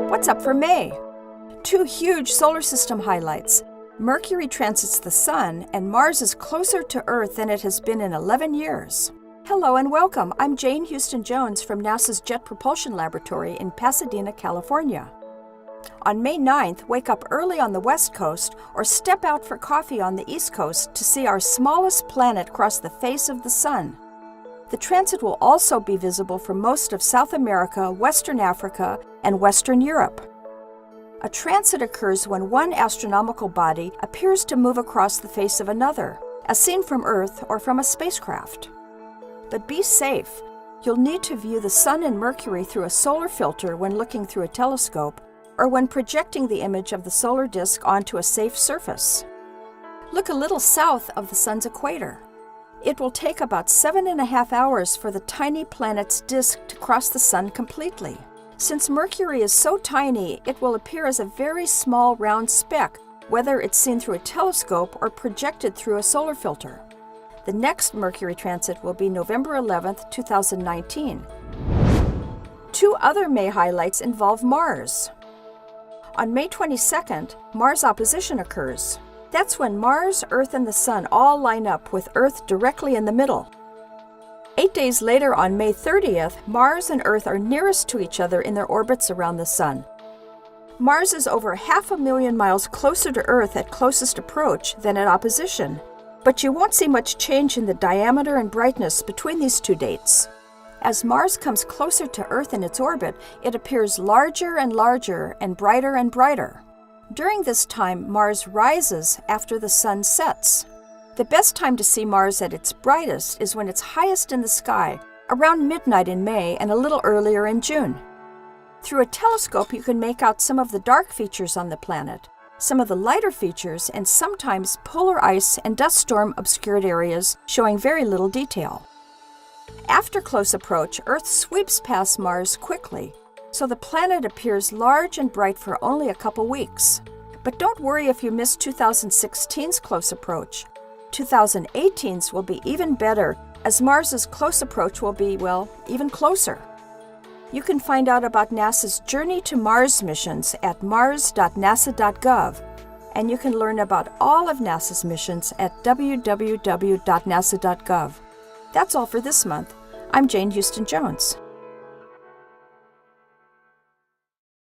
What's up for May? 2 huge solar system highlights. Mercury transits the Sun, and Mars is closer to Earth than it has been in 11 years. Hello and welcome. I'm Jane Houston Jones from NASA's Jet Propulsion Laboratory in Pasadena, California. On May 9th, wake up early on the West Coast or step out for coffee on the East Coast to see our smallest planet cross the face of the Sun. The transit will also be visible from most of South America, Western Africa, and Western Europe. A transit occurs when one astronomical body appears to move across the face of another, as seen from Earth or from a spacecraft. But be safe. You'll need to view the Sun and Mercury through a solar filter when looking through a telescope or when projecting the image of the solar disk onto a safe surface. Look a little south of the Sun's equator. It will take about 7.5 hours for the tiny planet's disk to cross the Sun completely. Since Mercury is so tiny, it will appear as a very small round speck, whether it's seen through a telescope or projected through a solar filter. The next Mercury transit will be November 11th, 2019. 2 other May highlights involve Mars. On May 22nd, Mars opposition occurs. That's when Mars, Earth, and the Sun all line up with Earth directly in the middle. 8 days later, on May 30th, Mars and Earth are nearest to each other in their orbits around the Sun. Mars is over 500,000 miles closer to Earth at closest approach than at opposition, but you won't see much change in the diameter and brightness between these 2 dates. As Mars comes closer to Earth in its orbit, it appears larger and larger and brighter. During this time, Mars rises after the Sun sets. The best time to see Mars at its brightest is when it's highest in the sky, around midnight in May and a little earlier in June. Through a telescope, you can make out some of the dark features on the planet, some of the lighter features, and sometimes polar ice and dust storm obscured areas showing very little detail. After close approach, Earth sweeps past Mars quickly, so the planet appears large and bright for only a couple weeks. But don't worry if you missed 2016's close approach. 2018's will be even better, as Mars's close approach will be, well, even closer. You can find out about NASA's Journey to Mars missions at mars.nasa.gov, and you can learn about all of NASA's missions at www.nasa.gov. That's all for this month. I'm Jane Houston Jones.